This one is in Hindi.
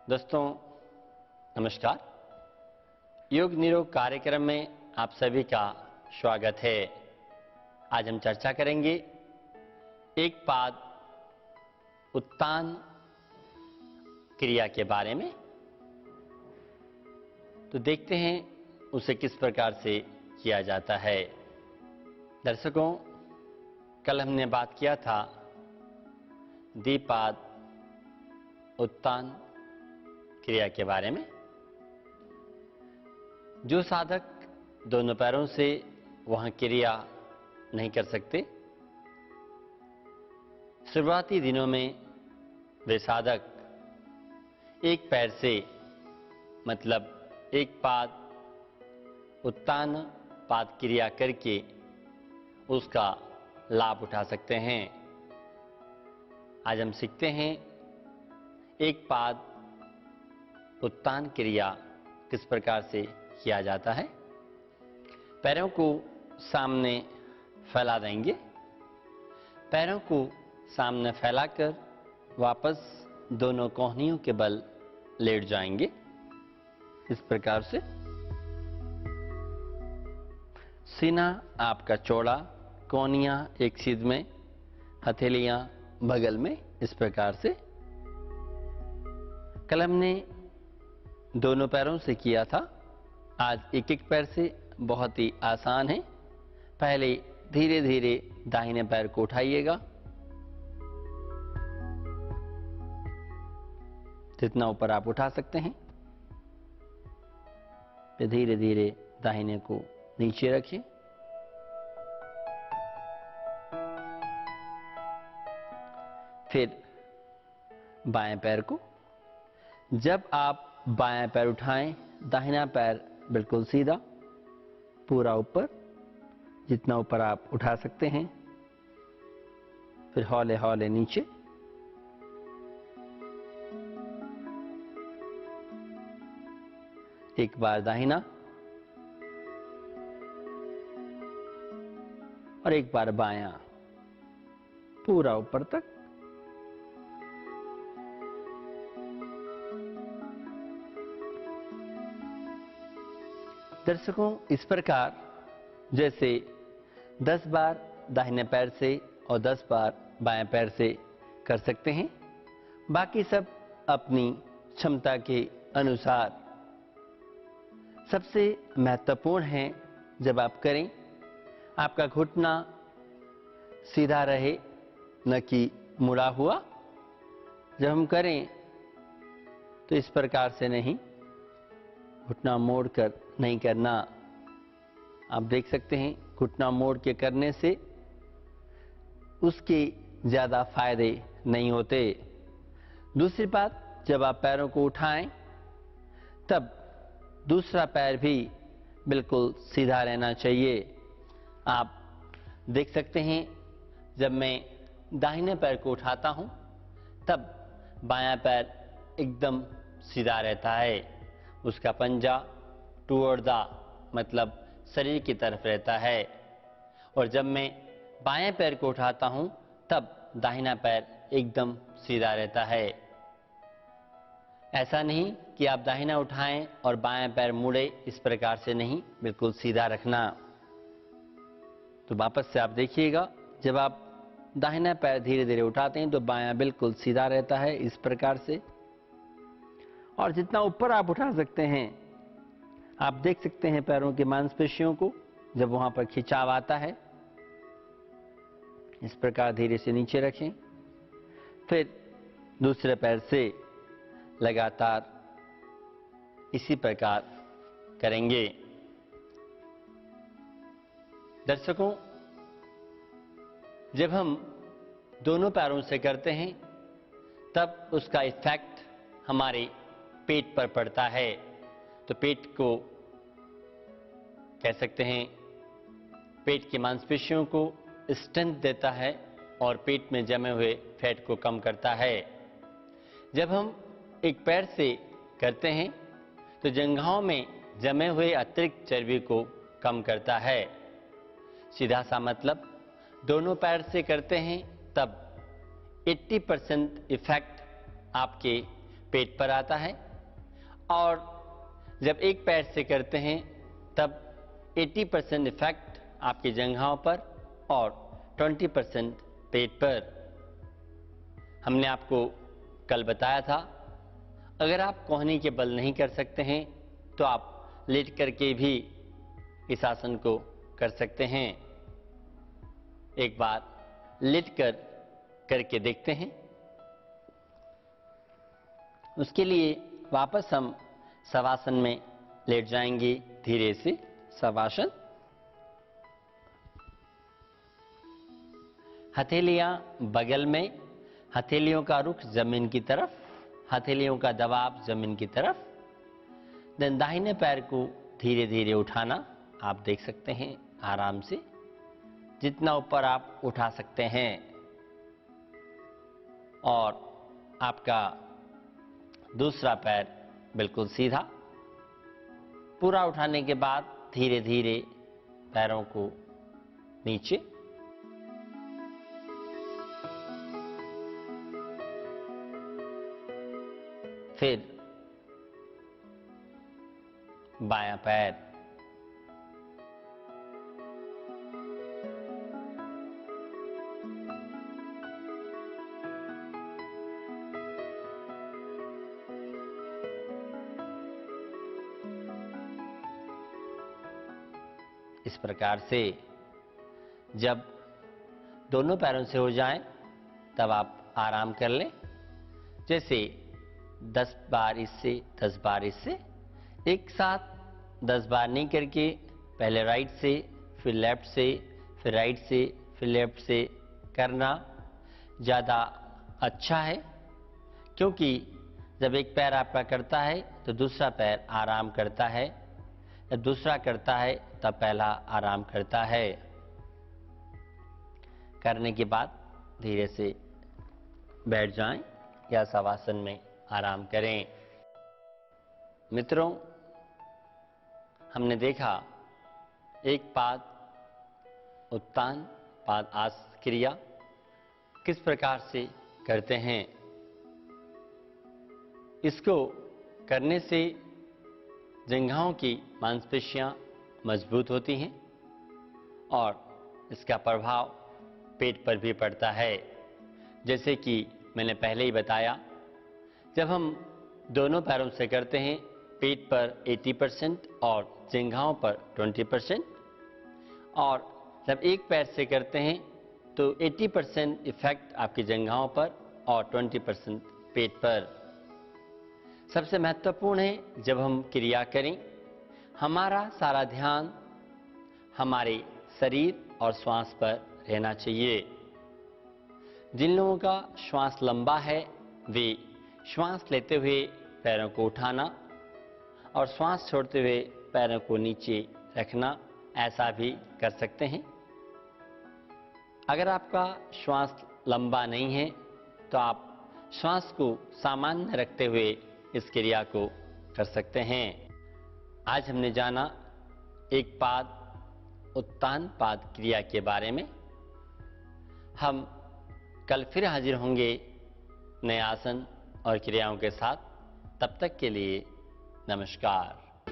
दोस्तों नमस्कार। योग निरोग कार्यक्रम में आप सभी का स्वागत है। आज हम चर्चा करेंगे एक पाद उत्तान क्रिया के बारे में। तो देखते हैं उसे किस प्रकार से किया जाता है। दर्शकों, कल हमने बात किया था द्विपाद उत्तान क्रिया के बारे में। जो साधक दोनों पैरों से वहां क्रिया नहीं कर सकते, शुरुआती दिनों में वे साधक एक पैर से मतलब एक पाद उत्तान पाद क्रिया करके उसका लाभ उठा सकते हैं। आज हम सीखते हैं एक पाद उत्तान क्रिया किस प्रकार से किया जाता है। पैरों को सामने फैला देंगे। पैरों को सामने फैलाकर वापस दोनों कोहनियों के बल लेट जाएंगे। इस प्रकार से सीना आपका चौड़ा, कोहनियां एक सीध में, हथेलियां बगल में। इस प्रकार से कल हमने दोनों पैरों से किया था। आज एक एक पैर से बहुत ही आसान है। पहले धीरे धीरे दाहिने पैर को उठाइएगा। जितना ऊपर आप उठा सकते हैं। फिर धीरे धीरे दाहिने को नीचे रखिए। फिर बाएं पैर को, जब आप बाएं पैर उठाएं, दाहिना पैर बिल्कुल सीधा, पूरा ऊपर, जितना ऊपर आप उठा सकते हैं। फिर हौले हौले नीचे। एक बार दाहिना और एक बार बायां, पूरा ऊपर तक। दर्शकों, इस प्रकार जैसे 10 बार दाहिने पैर से और 10 बार बाएं पैर से कर सकते हैं। बाकी सब अपनी क्षमता के अनुसार। सबसे महत्वपूर्ण है जब आप करें, आपका घुटना सीधा रहे, न कि मुड़ा हुआ। जब हम करें तो इस प्रकार से नहीं, घुटना मोड़कर नहीं करना। आप देख सकते हैं घुटना मोड़ के करने से उसके ज्यादा फायदे नहीं होते। दूसरी बात, जब आप पैरों को उठाएं तब दूसरा पैर भी बिल्कुल सीधा रहना चाहिए। आप देख सकते हैं जब मैं दाहिने पैर को उठाता हूं तब बायां पैर एकदम सीधा रहता है। उसका पंजा टुवर्ड द मतलब शरीर की तरफ रहता है। और जब मैं बाएं पैर को उठाता हूं तब दाहिना पैर एकदम सीधा रहता है। ऐसा नहीं कि आप दाहिना उठाएं और बाएं पैर मुड़े, इस प्रकार से नहीं, बिल्कुल सीधा रखना। तो वापस से आप देखिएगा, जब आप दाहिना पैर धीरे धीरे उठाते हैं तो बायां बिल्कुल सीधा रहता है, इस प्रकार से। और जितना ऊपर आप उठा सकते हैं, आप देख सकते हैं पैरों की मांसपेशियों को, जब वहां पर खिंचाव आता है। इस प्रकार धीरे से नीचे रखें। फिर दूसरे पैर से लगातार इसी प्रकार करेंगे। दर्शकों, जब हम दोनों पैरों से करते हैं तब उसका इफेक्ट हमारे पेट पर पड़ता है। तो पेट को कह सकते हैं, पेट की मांसपेशियों को स्ट्रेंथ देता है और पेट में जमे हुए फैट को कम करता है। जब हम एक पैर से करते हैं तो जंघाओं में जमे हुए अतिरिक्त चर्बी को कम करता है। सीधा सा मतलब, दोनों पैर से करते हैं तब 80% इफेक्ट आपके पेट पर आता है, और जब एक पैर से करते हैं तब 80% इफेक्ट आपकी जंघाओं पर और 20% पेट पर। हमने आपको कल बताया था, अगर आप कोहनी के बल नहीं कर सकते हैं तो आप लेट करके भी इस आसन को कर सकते हैं। एक बार लेट कर करके देखते हैं। उसके लिए वापस हम शवासन में लेट जाएंगे धीरे से। शवासन, हथेलियां बगल में, हथेलियों का रुख जमीन की तरफ, हथेलियों का दबाव जमीन की तरफ। देन दाहिने पैर को धीरे धीरे उठाना। आप देख सकते हैं आराम से, जितना ऊपर आप उठा सकते हैं। और आपका दूसरा पैर बिल्कुल सीधा। पूरा उठाने के बाद धीरे धीरे पैरों को नीचे। फिर बायां पैर, इस प्रकार से जब दोनों पैरों से हो जाएं तब आप आराम कर लें। जैसे 10 बार इससे 10 बार इससे, एक साथ 10 बार नहीं करके पहले राइट से, फिर लेफ्ट से, फिर राइट से, फिर लेफ्ट से करना ज़्यादा अच्छा है। क्योंकि जब एक पैर आपका करता है तो दूसरा पैर आराम करता है, जब दूसरा करता है तब पहला आराम करता है। करने के बाद धीरे से बैठ जाएं या शवासन में आराम करें। मित्रों, हमने देखा एक पाद उत्तान पाद आसन क्रिया किस प्रकार से करते हैं। इसको करने से जंघाओं की मांसपेशियां मजबूत होती हैं और इसका प्रभाव पेट पर भी पड़ता है। जैसे कि मैंने पहले ही बताया, जब हम दोनों पैरों से करते हैं पेट पर 80% और जंघाओं पर 20%, और जब एक पैर से करते हैं तो 80% इफेक्ट आपकी जंघाओं पर और 20% पेट पर। सबसे महत्वपूर्ण है, जब हम क्रिया करें हमारा सारा ध्यान हमारे शरीर और श्वास पर रहना चाहिए। जिन लोगों का श्वास लंबा है वे श्वास लेते हुए पैरों को उठाना और श्वास छोड़ते हुए पैरों को नीचे रखना, ऐसा भी कर सकते हैं। अगर आपका श्वास लंबा नहीं है तो आप श्वास को सामान्य रखते हुए इस क्रिया को कर सकते हैं। आज हमने जाना एक पाद उत्तान पाद क्रिया के बारे में। हम कल फिर हाजिर होंगे नए आसन और क्रियाओं के साथ। तब तक के लिए नमस्कार।